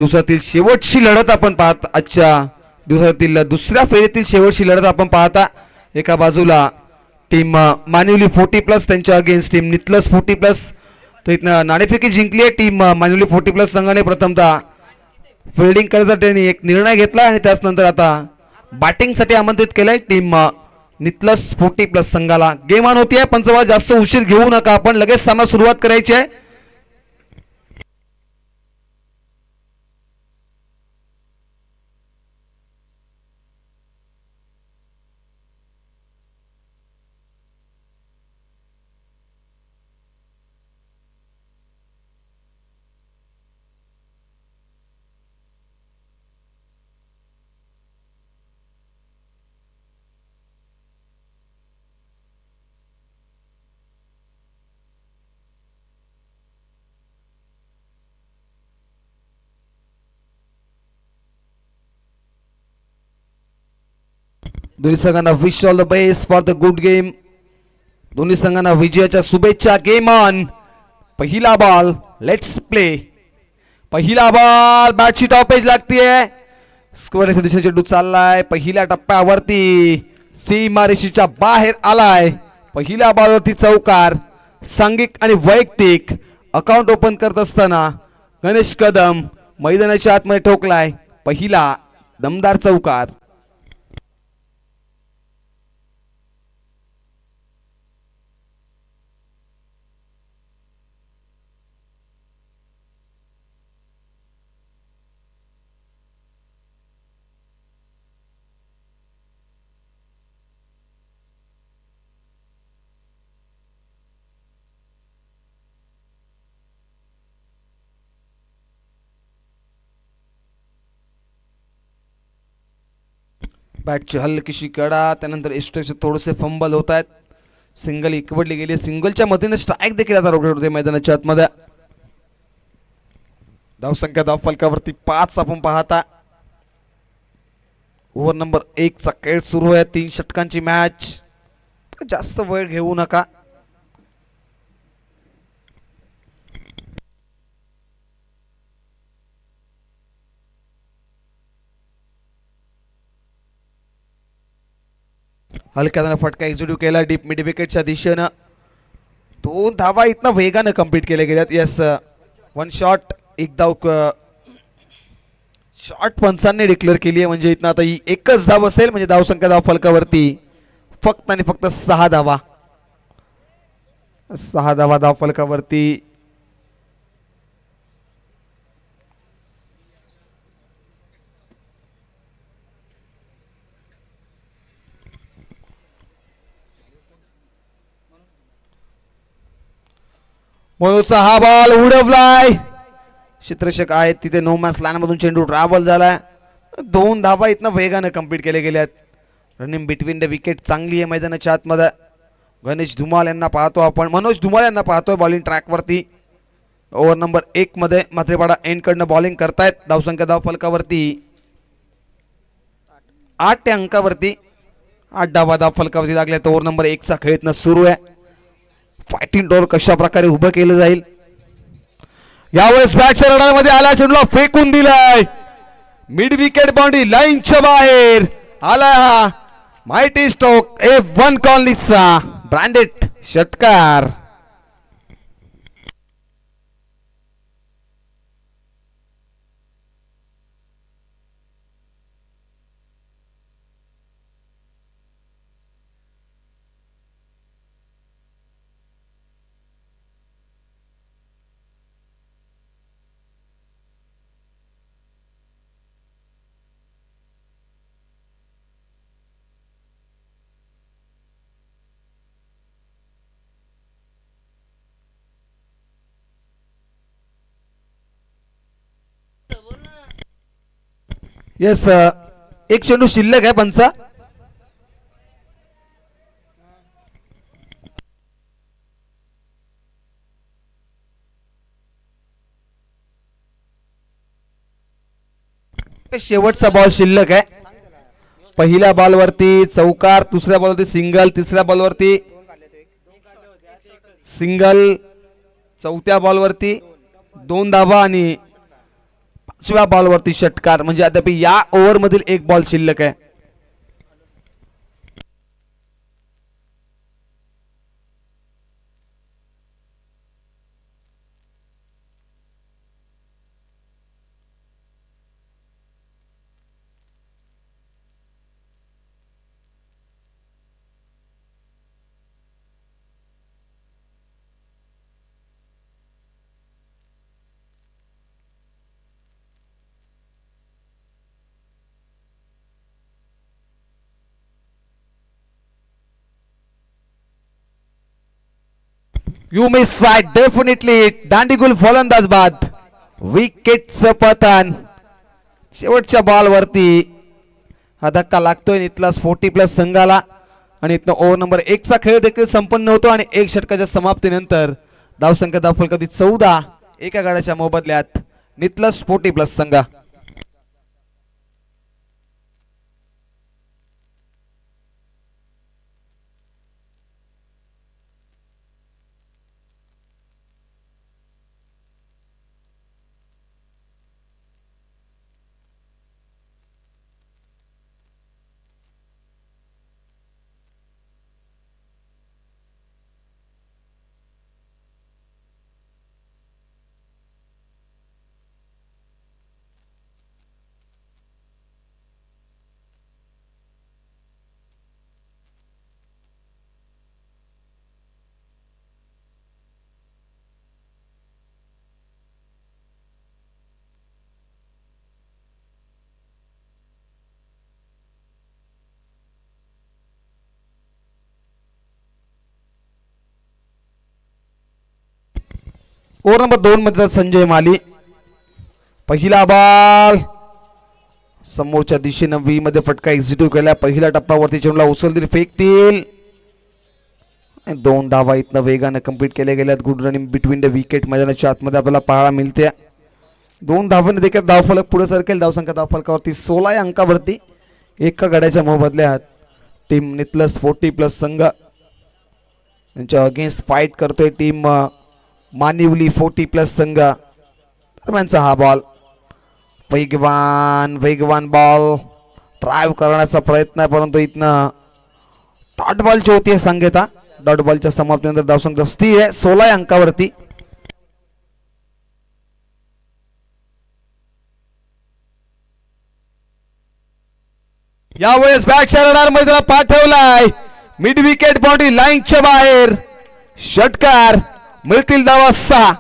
दिवसातील शेवटची लढत आपण पाहत आजच्या दिवसातील दुसऱ्या फेरीतील शेवटची लढत आपण पाहता. एका बाजूला टीम मानिवली 40+ त्यांच्या अगेन्स्ट टीम नितलस 40+. तर इथनं नाणेफेकी जिंकली आहे टीम मानिवली 40+ संघाने. प्रथमतः फिल्डिंग करायचा त्यांनी एक निर्णय घेतला आणि त्यानंतर आता बॅटिंगसाठी आमंत्रित केलंय टीम नितलस 40+ संघाला. गेम ऑन होती आहे. पंचवाद जास्त उशीर घेऊ नका, आपण लगेच सामना सुरुवात करायची आहे. दोन्ही संघांना wish all the best for the good game. दोन्ही संघांना विजयाच्या शुभेच्छा. Game on. पहिला बॉल, लेट्स प्ले. पहिला बॉल, बॅटची टॉपेज लागतीये. स्क्वेअरच्या दिशेने चेंडू चाललाय. पहिल्या टप्प्यावरती सीमारेषेच्या बाहेर आलाय. पहिल्या बॉलवरती चौकार. सांघिक आणि वैयक्तिक अकाउंट ओपन करत असताना गणेश कदम मैदानाच्या आतमध्ये ठोकलाय. पहिला दमदार चौकार. बॅटची हलकीशी कडा. त्यानंतर एस्ट्रेचे थोडेसे फंबल होत आहेत. सिंगल इकवडली गेली. सिंगलच्या मधीने स्ट्राईक देखील आता रोखत होते मैदानाच्या आतमध्ये. धावसंख्या धावफलकावरती 5 आपण पाहता. ओव्हर नंबर 1 चा खेळ सुरू आहे. 3 षटकांची मॅच. जास्त वेळ घेऊ नका. हलक्यानं फटका एक्झिक्यूट केला डीप मिड विकेटच्या दिशेनं. 2 धावा इथनं वेगानं कंप्लीट केल्या गेल्यात. Yes, 1 shot. एक धाव शॉर्ट पंचांनी डिक्लेअर केली आहे. म्हणजे इथनं आता ही एकच धाव असेल. म्हणजे धावसंख्या धाव फलकावरती फक्त आणि फक्त 6 धावा. 6 धावा धाव फलकावरती. मनोजचा हा बॉल उडवलाय. क्षेत्ररक्षक आहेत तिथे नो मॅच लाईन मधून चेंडू ट्रॅव्हल झालाय. 2 धावा इथनं वेगानं कंप्लीट केल्या गेल्यात. रनिंग बिटवीन द विकेट चांगली आहे मैदानाच्या आतमध्ये. गणेश धुमाल यांना पाहतो आपण. मनोज धुमाल यांना पाहतोय बॉलिंग ट्रॅकवरती. ओव्हर नंबर 1 मध्ये मात्रेपाडा एंड कडनं बॉलिंग करतायत. धावसंख्या धाव फलकावरती 8 अंकावरती. 8 धावा धाव फलकावरती लागल्यात. ओव्हर नंबर 1 चा खेळ इथनं सुरू आहे. फायटिंग डोर कशा प्रकारे उभं केलं जाईल. यावेळेस बॅटच्या रडामध्ये आला. चेंडूला फेकून दिलाय. मिड विकेट बाउंड्री लाईनच्या बाहेर आला हा माइटी स्टोक F1 कॉलनीचा ब्रँडेड षटकार. यस, एक चेंडू शिल्लक आहे पंचा. शेवटचा बॉल शिल्लक आहे. पहिल्या बॉलवरती चौकार, दुसऱ्या बॉलवरती सिंगल, तिसऱ्या बॉलवरती सिंगल, चौथ्या बॉलवरती 2 धावा आणि 5व्या बॉलवरती षटकार, म्हणजे अद्याप या ओव्हर मधील एक बॉल शिल्लक आहे. You miss side definitely. दांडीगुल फलंदाज बाद, विकेटचं पतन. शेवटच्या बॉलवरती हा धक्का लागतोय इथला 40+ संघाला आणि इथनं ओव्हर नंबर 1 चा खेळ देखील संपन्न होतो आणि एक षटकाच्या समाप्तीनंतर धावसंख्या धावफलकातील 14 एका गाड्याच्या मोबदल्यात नितलस 40+ संघ. ओव्हर नंबर 2 मध्ये संजय माली. पहिला बॉल समोरच्या दिशेनं व्ही मध्ये फटका एक्झिक्यूट केला. पहिल्या टप्प्यावरती चेंडूला उचलतील, फेकतील. 2 धावा इथनं वेगाने कंप्लीट केल्या गेल्यात. Good running between the wicket मैदानाच्या आतमध्ये आपल्याला पाहायला मिळते. 2 धावांनी देखील धावफलक पुढे सरकेल. धावसंख्या धावफलकावरती 16 या अंकावरती एका गड्याच्या मोबदल्यात टीम नितलस 40+ संघ यांच्या अगेन्स्ट फाईट करतोय टीम मानिवली 40+ संघ. दरम्यानचा हा बॉल वेगवान बॉल ड्राईव्ह करण्याचा प्रयत्न आहे, परंतु इथनं डॉट बॉलची होती सांगता. डॉट बॉलच्या समाप्तीनंतर धावसंख्या स्थिर आहे 16 या अंकावरती. यावेळेस बॅट शरणार मैदानात पाठवलाय मिड विकेट बाउंड्री लाईनच्या बाहेर. षटकार, मिळतील धावा 6.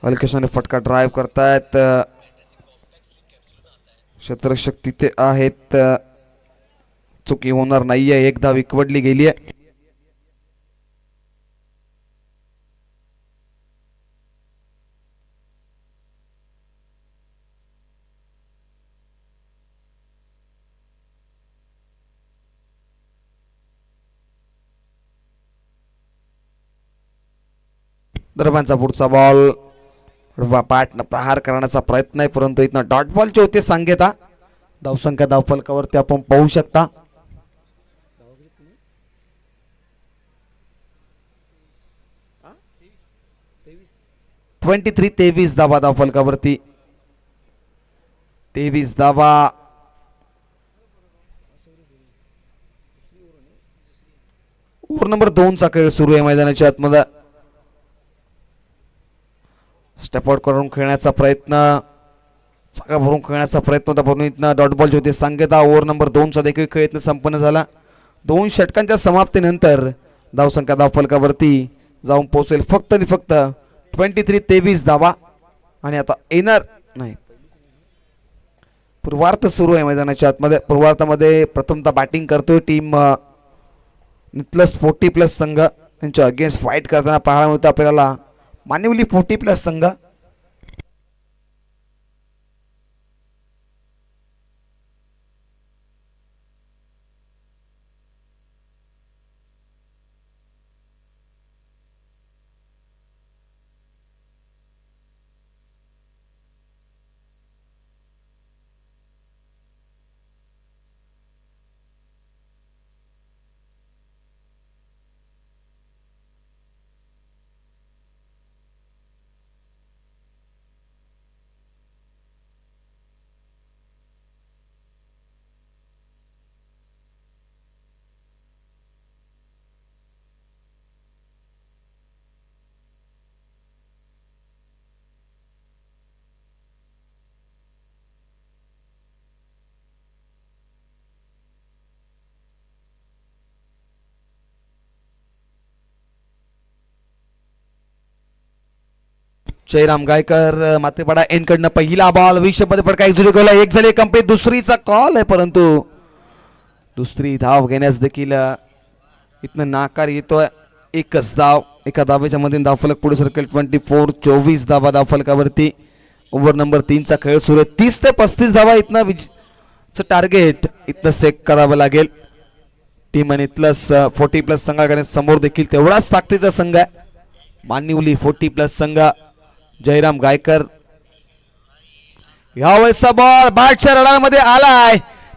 हलकेशाने फटका ड्राईव्ह करतायत. क्षेत्ररक्षक तिथे आहेत, चुकी होणार नाहीये. एक धाव विकवडली गेली आहे. दरम्यानचा पुढचा बॉल पाठनं प्रहार करण्याचा प्रयत्न आहे, परंतु इथनं डॉट बॉलचे होते सांगता. धावसंख्या धावफलकावरती आपण पाहू शकता. 23 धावा धावफलकावरती. 23 धावा. ओव्हर नंबर 2 चा खेळ सुरू आहे मैदानाच्या आतमध्ये. स्टेप आउट करून खेळण्याचा प्रयत्न, जागा भरून खेळण्याचा प्रयत्न होता, परंतु इथनं डॉट बॉल होते सांगता. ओव्हर नंबर 2 चा देखील खेळ इथनं संपन्न झाला. 2 षटकांच्या समाप्तीनंतर धावसंख्या धावफलकावरती जाऊन पोहोचेल फक्त आणि फक्त 23 धावा. आणि आता येणार नाही. पूर्वार्ध सुरू आहे मैदानाच्या आतमध्ये. पूर्वार्धामध्ये प्रथमतः बॅटिंग करतोय टीम नितलस 40+ संघ. त्यांच्या अगेन्स्ट फाईट करताना पाहायला मिळतं आपल्याला मानिवली 40+ संघ. जयराम गायकर मातेपाडा एन कडनं पहिला बॉल 20 मध्ये फटका एक्झिक्यूट केला. एक झाले कंप्लीट. दुसरीचा कॉल आहे परंतु दुसरी धाव घेण्यास देखील इथनं नाकार येतोय. एकच धाव. एका धावेच्या मध्ये धावफलक पुढे सरकेल. 24 धावा धावफलकावरती. ओव्हर नंबर 3 चा खेळ सुरू आहे. 30 ते 35 धावा इथनं टार्गेट इथनं सेक करावं लागेल. टीम आणि प्लस 40+ संघाकडे समोर देखील तेवढाच ताकदीचा संघ आहे. मानिवली 40+ संघ. जयराम गायकर यावेळेसचा बॉल बॅटच्या रडामध्ये आलाय.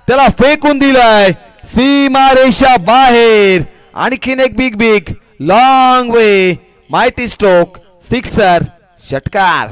त्याला फेकून दिलाय सीमारेषा बाहेर. आणखीन एक बिग लॉंग वे मायटी स्ट्रोक सिक्सर षटकार.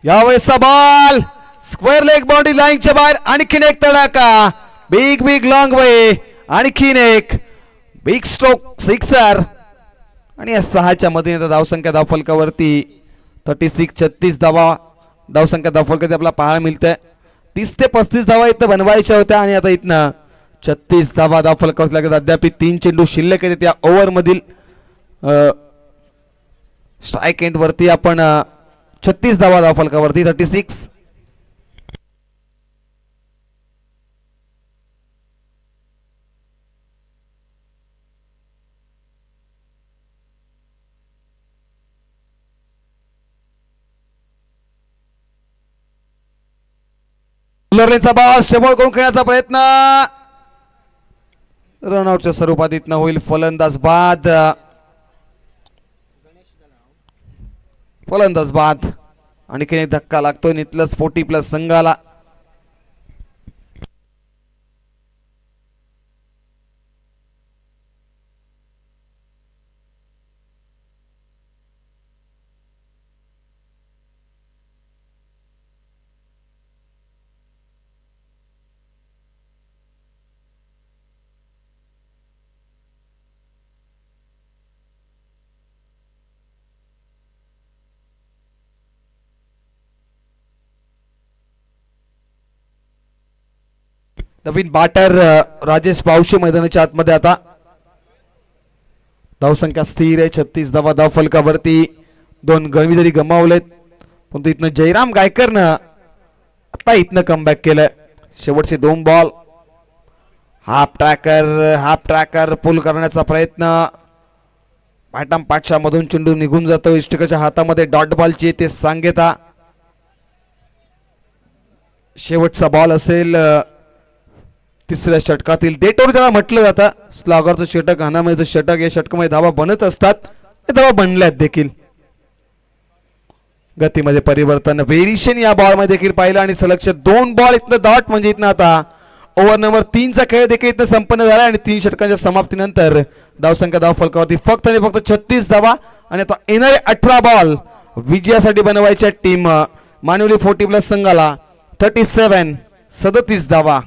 यावेळेसचा बॉल स्क्वेअर लेग बाउंड्री लाईनच्या बाहेर. आणखीन एक तडाका. बिग लॉंग वे. आणखीन एक बिग स्ट्रोक सिक्सर. आणि या 6च्या मध्ये धावसंख्या धावफलकावरती 36 धावा धावसंख्या धावफलकावरती आपल्याला पाहायला मिळतंय. 30 ते 35 धावा इथं बनवायच्या होत्या आणि आता इथनं 36 धावा धावफलकावरती लागत. अद्याप 3 चेंडू शिल्लक आहेत. त्या ओव्हर मधील स्ट्राईक एंड वरती आपण 36 धावा धावफलकावरती 36. चा बॉल शेबोळ करून खेळण्याचा प्रयत्न रनआउटच्या स्वरूपात इथनं होईल. फलंदाज बाद. आणखीन एक धक्का लागतोय नितलस 40+ संघाला. नवीन बॅटर राजेश पावशे मैदानाच्या आतमध्ये. आता धावसंख्या स्थिर आहे. 36 धावा धावफलकावरती. 2 गळवी जरी गमावलेत पण इथनं जयराम गायकरनं आता इथनं कमबॅक केलंय. शेवटचे 2 बॉल. हाफ ट्रॅकर पुल करण्याचा प्रयत्न. पाटाम पाठशा मधून चेंडू निघून जातो. इष्टकाच्या हातामध्ये डॉट बॉलची येते सांगेता. शेवटचा बॉल असेल तिसऱ्या षटकातील. डेटोर ज्याला म्हटलं जातं. स्लॉगरचं षटक, हानामाईचं षटक. या षटकामध्ये धावा बनत असतात. धावा बनल्यात देखील. गतीमध्ये परिवर्तन व्हेरिएशन या बॉल मध्ये देखील पाहिलं आणि सलक्ष 2 बॉल इथनं डॉट. म्हणजे इथनं आता ओव्हर नंबर 3 चा खेळ देखील इथं संपन्न झाला आणि 3 षटकांच्या समाप्तीनंतर धावसंख्या धावफलकावरती फक्त 36 धावा. आणि आता येणारे 18 बॉल विजयासाठी बनवायच्या टीम मानवली 40+ संघाला 37 धावा.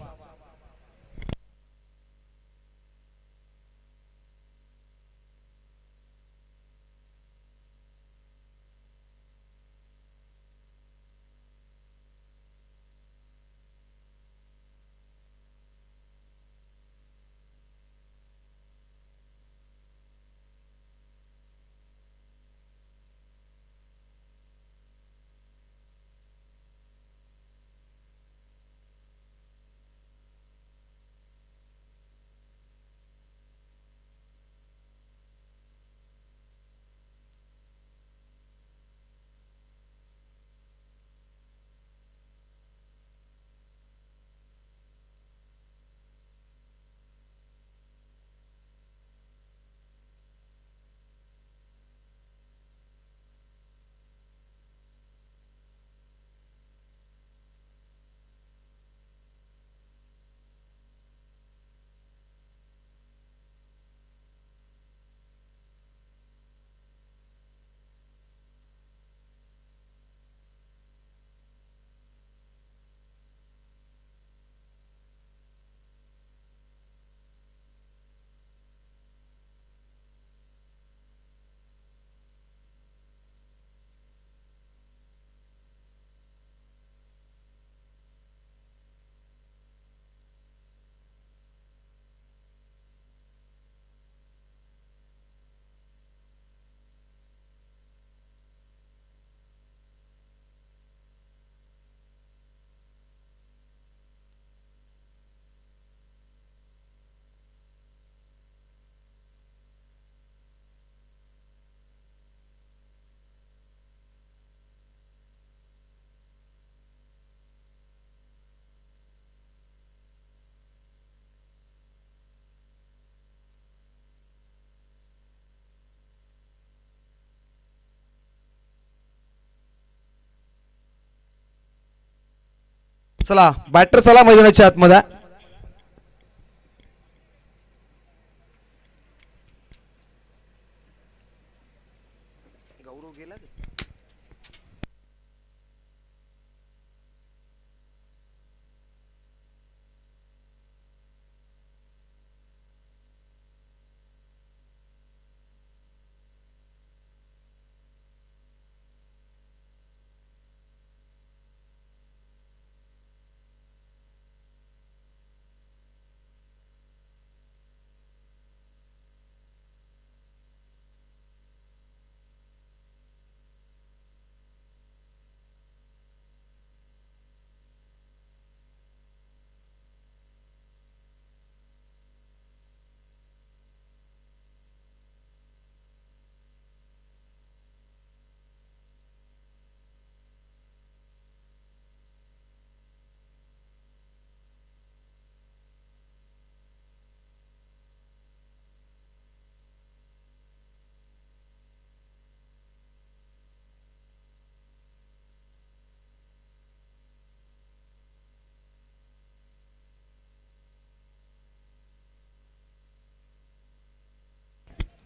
चला बॅटर चला मैदानाच्या आतमध्ये.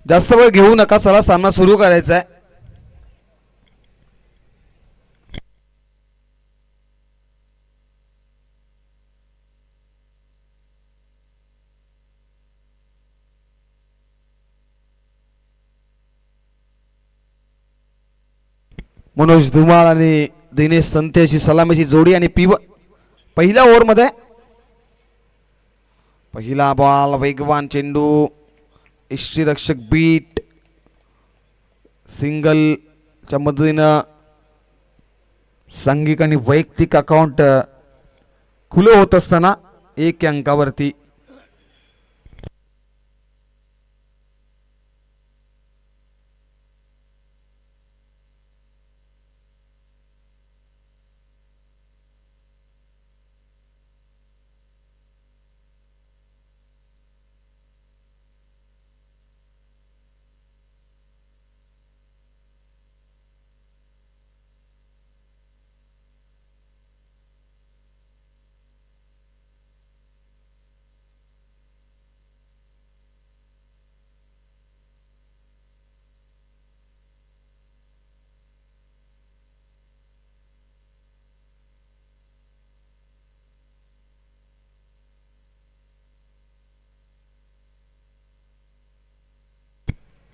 जास्त वेळ घेऊ नका. चला सामना सुरू करायचा आहे. मनोज धुमाळ आणि दिनेश संते अशी सलामीची जोडी आणि पहिल्या ओव्हर मध्ये पहिला बॉल वेगवान चेंडू यष्टीरक्षक बीट सिंगल च्या मदतीनं सांघिक आणि वैयक्तिक अकाउंट खुले होत असताना 1 अंकावरती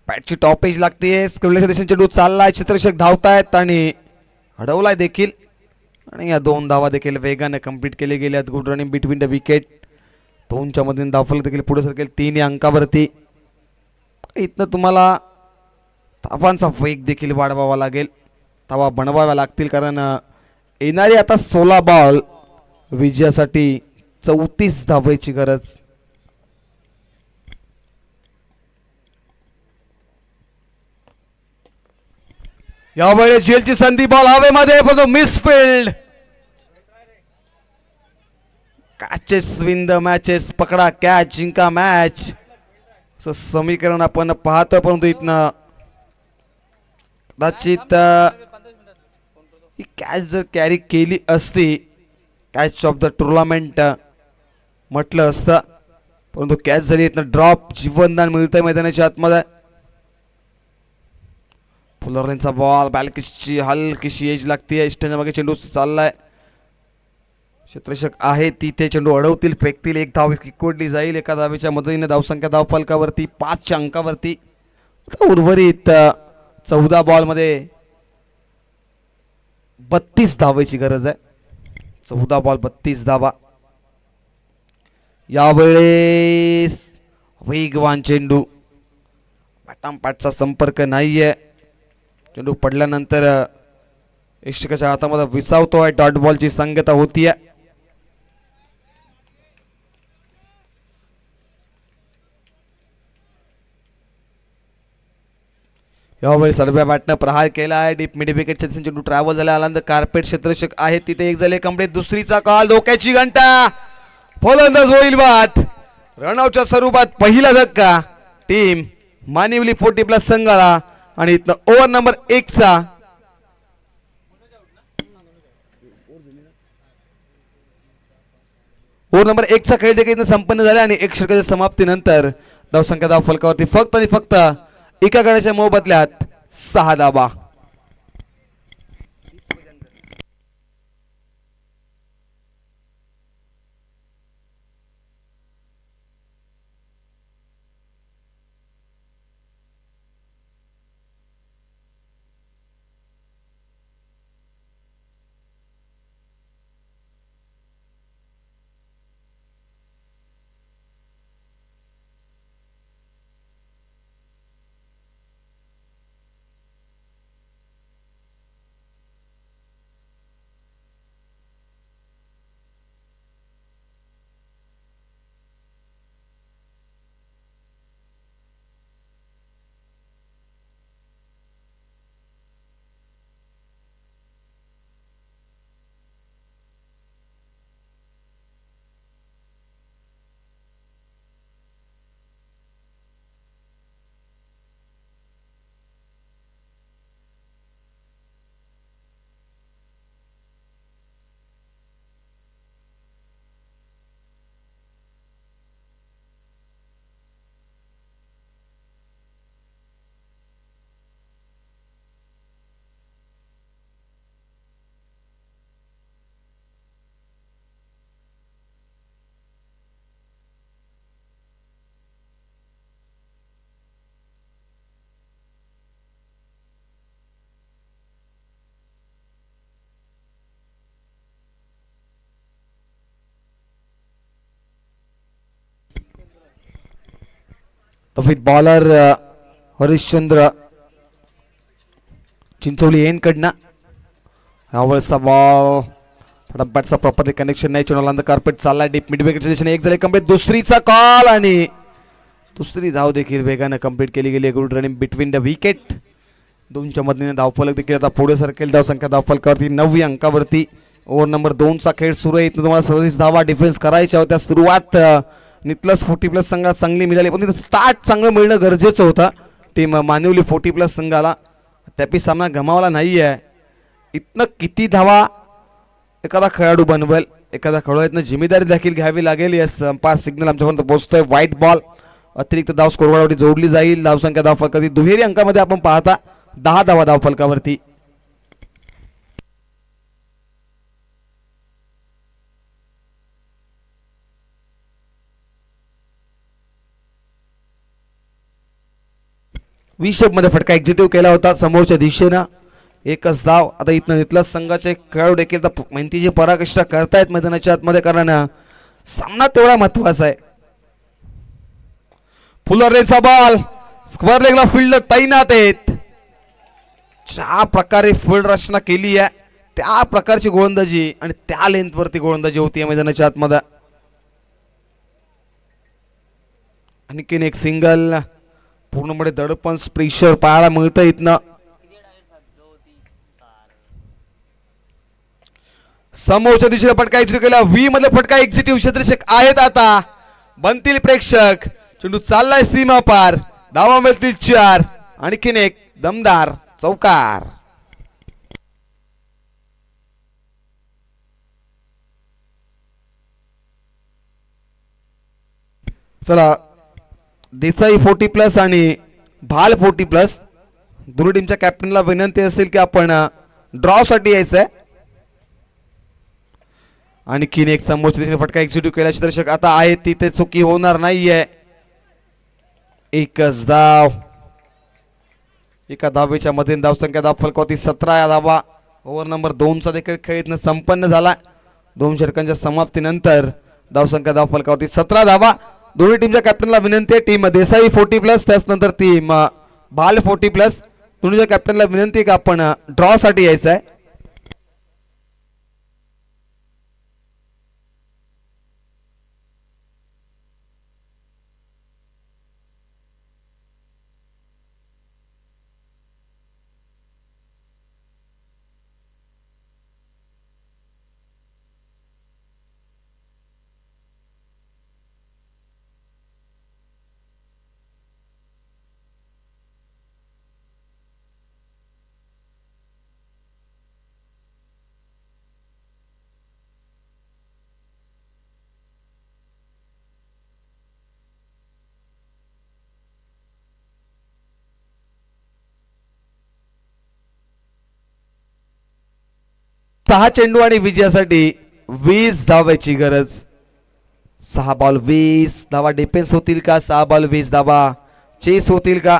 बॅटची टॉप एज लागते. स्क्रिवलेच्या दिशेने चेंडू चाललाय. चित्ररक्षक धावतायत आणि अडवलाय देखील आणि या 2 धावा देखील वेगाने कंप्लीट केले गेल्यात. Good running between the wicket. 2च्या मधून धावफलक देखील पुढे सरकेल 3 अंकावरती. इथनं तुम्हाला धावांचा वेग देखील वाढवावा लागेल. धावा बनवाव्या लागतील कारण येणारी आता 16 बॉल विजयासाठी 34 धावांची गरज. यावेळी झेलची संधी. बॉल हवेमध्ये परंतु misfield. Catches win the matches. पकडा कॅच जिंका मॅच समीकरण आपण पाहतोय. परंतु इथनं कदाचित ही कॅच जर कॅरी केली असती कॅच ऑफ द टुर्नामेंट म्हटलं असतं परंतु कॅच झाली. इथनं ड्रॉप. जीवनदान मिळतंय मैदानाच्या आतमध्ये. फुलरचा बॉल बॅलकिशची हलकीशी एज लागते. स्टंच्या मागे चेंडू चाललाय. क्षेत्ररक्षक आहे तिथे चेंडू अडवतील फेकतील. 1 धाव कोडली जाईल. एका धावेच्या मदतीने धावसंख्या धावफलकावरती 5च्या अंकावरती. उर्वरित 14 बॉल मध्ये 32 धावेची गरज आहे. 14 बॉल 32 धावा. यावेळेस वेगवान चेंडू. पाटांपाटचा संपर्क नाहीये. चेंडू पडल्यानंतर यष्टिकाच्या हातामध्ये विसावतोय. डॉट बॉलची संगता होतीये. यावेळी सर्व्या बॅटनं प्रहार केला आहे. डीप मिड विकेटच्या दिशेने चेंडू ट्रॅव्हल झाला. आनंद कार्पेट क्षेत्ररक्षक आहे तिथे. 1 झाले कंप्लीट. दुसरीचा कॉल. धोक्याची घंटा. फलंदाज होईल बाद. रनआउटच्या स्वरूपात पहिला धक्का टीम मानिवली 40 प्लस संघाला आणि इथनं ओव्हर नंबर 1 चा ओव्हर नंबर 1 चा खेळ देखील संपन्न झाला आणि 1 षटकाच्या समाप्तीनंतर धावसंख्या धाव फलकावरती फक्त आणि फक्त एका गड्याच्या मोबदल्यात 6 धावा. विथ बॉलर हरिश्चंद्र चिंचोली एन कडनं आवडसा बॉल फटाफटचा प्रॉपरली कनेक्शन नाही चुनाला कार्पेट चालला डीप मिड विकेटच्या दिशेने. एक झाले कंप्लीट, दुसरीचा कॉल आणि दुसरी धाव देखील वेगाने कंप्लीट केली गेली. Good running between the wicket. दोनच्या मदतीने धावफलक देखील आता पुढे सरकेल. धावसंख्या धावफलकावरती 9 अंकावरती. ओव्हर नंबर 2 चा खेळ सुरू आहे. तुम्हाला 37 धावा डिफेन्स करायच्या होत्या. सुरुवात नितलस 40+ संघात चांगली मिळाली पण स्टार्ट चांगलं मिळणं गरजेचं होतं टीम मानवली 40+ संघाला. त्यापी सामना गमावला नाही आहे. इथनं किती धावा एखादा खेळाडू बनवेल, एखादा खेळाडूनं जिम्मेदारी देखील घ्यावी लागेल. यस पास सिग्नल आमच्यापर्यंत पोहोचतोय. व्हाईट बॉल अतिरिक्त धाव स्कोरबोर्डवरती जोडली जाईल. धावसंख्या धावफलकावरती दुहेरी अंकामध्ये आपण पाहता 10 धावा धावफलकावरती. विशेप मध्ये फटका एक्झिक्यूट केला होता समोरच्या दिशेनं. एकच धाव. आता इथनं इथलं संघाचे खेळाडू देखील मेहनतीची पराकाष्ठा करतायत मैदानाच्या आतमध्ये कारण सामना तेवढा महत्वाचा आहे. फुलरेचा बॉल स्क्वेअर लेगला फील्ड तैनात आहेत. ज्या प्रकारे फील्ड रचना केली आहे त्या प्रकारची गोलंदाजी आणि त्या लेंथवरती गोलंदाजी होती या मैदानाच्या आतमध्ये. आणखीन एक सिंगल पूर्णपणे दडपण प्रेशर पाहायला मिळतं इथनं. समोरच्या दिशेने फटका एक्झिक्यूट केला. व्ही मध्ये फटका एक्झिक्यूट क्षेत्ररक्षक आहेत. आता बनतील प्रेक्षक. चेंडू चाललाय सीमा पार. धावा मिळतील 4. आणखीन एक दमदार चौकार. चला देसाई 40+ आणि भाल 40+. दोन्ही टीमच्या कॅप्टनला विनंती असेल की आपण ड्रॉ साठी यायचंय. आणखीन एक समोरच्या दिशेने फटका एक्झिक्यूट केला क्षेत्ररक्षक आता आहे तिथे चुकी होणार नाहीये. एकच धाव. एका धावेच्या मध्ये धावसंख्या धावफलकावरती 17 धावा. ओव्हर नंबर 2 चा देखील खेळ इथनं संपन्न झाला. 2 षटकांच्या समाप्तीनंतर धावसंख्या धावफलकावरती 17 धावा. दोन्ही टीमच्या कॅप्टनला विनंती आहे. टीम देसाई 40+, त्याचनंतर टीम भाल 40+. दोन्हीच्या कॅप्टनला विनंती आहे की आपण ड्रॉ साठी यायचं आहे. 6 चेंडू आणि विजयासाठी 20 धावांची गरज. 6 बॉल 20 धावा डिफेन्स होतील का? 6 बॉल 20 धावा चेस होतील का?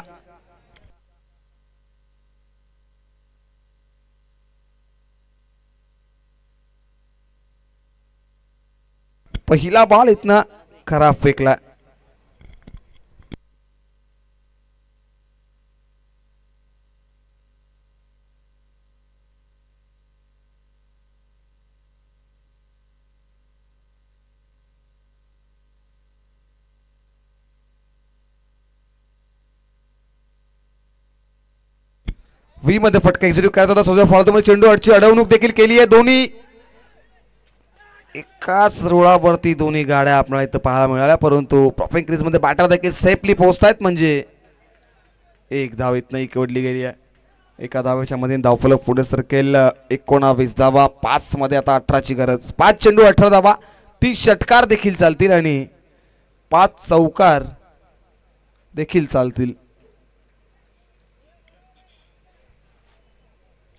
पहिला बॉल इतना खराब फेकला. व्ही मध्ये फटका एक्झिक्यूट करायचा होता. सौदा फॉलो चेंडू अडची अडवणूक देखील केली आहे. दोन्ही एकाच रुळावरती दोन्ही गाड्या आपल्याला इथं पाहायला मिळाल्या, परंतु प्रॉफिंग क्रीज मध्ये बॅटर देखील सेफली पोहोचतायत. म्हणजे एक धाव इथं इकडली गेली आहे. एका धावेच्या मध्ये धावफलक पुढे सरकेल. 19 धावा. 5 मध्ये आता 18ची गरज. 5 चेंडू 18 धावा. 30 षटकार देखील चालतील आणि 5 चौकार देखील चालतील.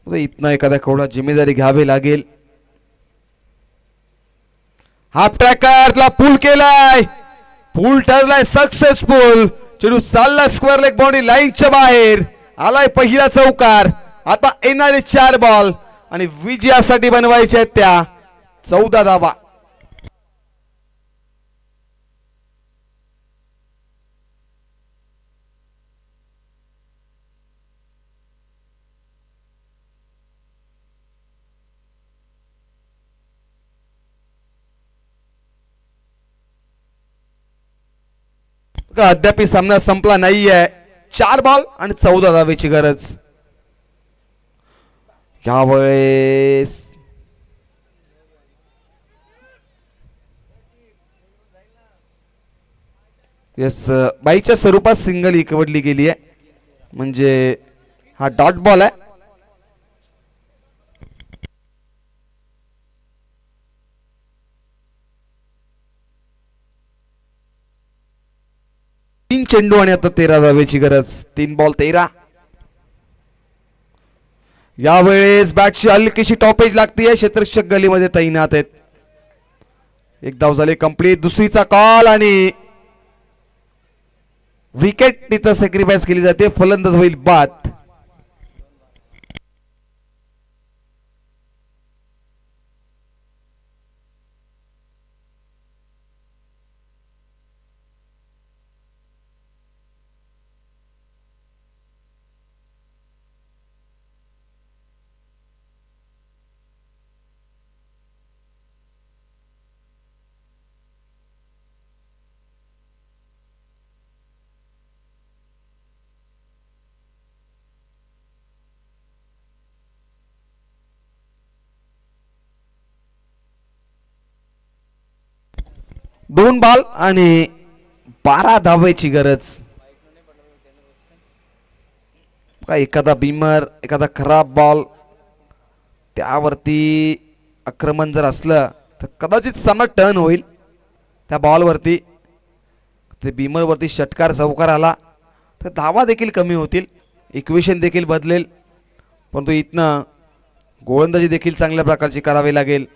इथनं एखाद्या कोणा जिम्मेदारी घ्यावी लागेल. हाफ ट्रॅकरला पूल केलाय. पूल ठरलाय सक्सेसफुल. चेंडू चालला स्क्वेअर लेग बाउंड्री लाईनच्या बाहेर. आलाय पहिला चौकार. आता येणारे 4 बॉल आणि विजयासाठी बनवायचे आहेत त्या 14 धावा. अद्याप सामना संपला नाहीये. 4 बॉल आणि 14 धावेची गरज. यावेळेस यस बाईच्या स्वरूपात सिंगल इकवडली गेली आहे. म्हणजे हा डॉट बॉल आहे. तीन चेंडू आणि आता 13 धावेची गरज. 3 बॉल 13. यावेळेस बॅटची हलकीशी टॉपेज लागतीये. क्षेत्ररक्षक गलीमध्ये तैनात आहेत. एक धाव झाली कंप्लीट. दुसरीचा कॉल आणि विकेट तिथं सॅक्रिफाइस केली जाते. फलंदाज होईल बाद. दोन बॉल आणि 12 धावेची गरज. एखादा बीमर एखादा खराब बॉल त्यावरती आक्रमण जर असलं तर कदाचित सामना टर्न होईल. त्या बॉलवरती ते बीमर वरती षटकार चौकार आला तर धावा देखील कमी होतील. इक्वेशन देखील बदलेल. परंतु इथनं गोलंदाजी देखील चांगल्या प्रकारची करावी लागेल.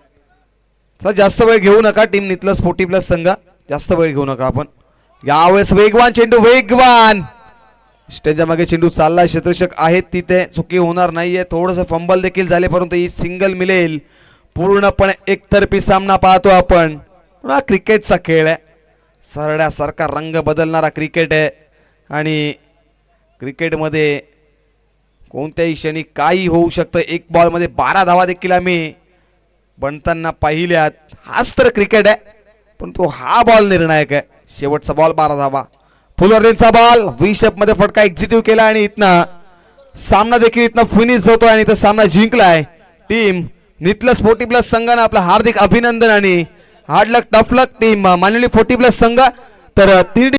जास्त वेळ घेऊ नका. टीम नितलं 40+ संघ. जास्त वेळ घेऊ नका आपण. यावेळेस वेगवान चेंडू. वेगवान स्टेजच्या मागे चेंडू चालला. क्षेत्ररक्षक आहेत तिथे. चुकी होणार नाहीये. थोडंसं फंबल देखील झाले परंतु ही सिंगल मिळेल. पूर्णपणे एकतर्फी सामना पाहतो आपण. हा क्रिकेटचा खेळ आहे. सरड्यासारखा रंग बदलणारा क्रिकेट आहे आणि क्रिकेटमध्ये कोणत्याही क्षणी काही होऊ शकतं. एक बॉलमध्ये 12 धावा देखील आम्ही बनताना पाहिल्यात. हाच तर क्रिकेट आहे. पण तो हा बॉल निर्णायक आहे. शेवटचा बॉल 12 धावा. फुलरचा बॉल विशप मध्ये फटका एक्झिक्यूट केला आणि इथनं सामना देखील इथनं फिनिश होतो आणि इथं सामना जिंकलाय टीम नितलं 40+ संघानं. आपलं हार्दिक अभिनंदन आणि हार्ड लक टफ लक टीम मानलेली 40+ संघ. तर 3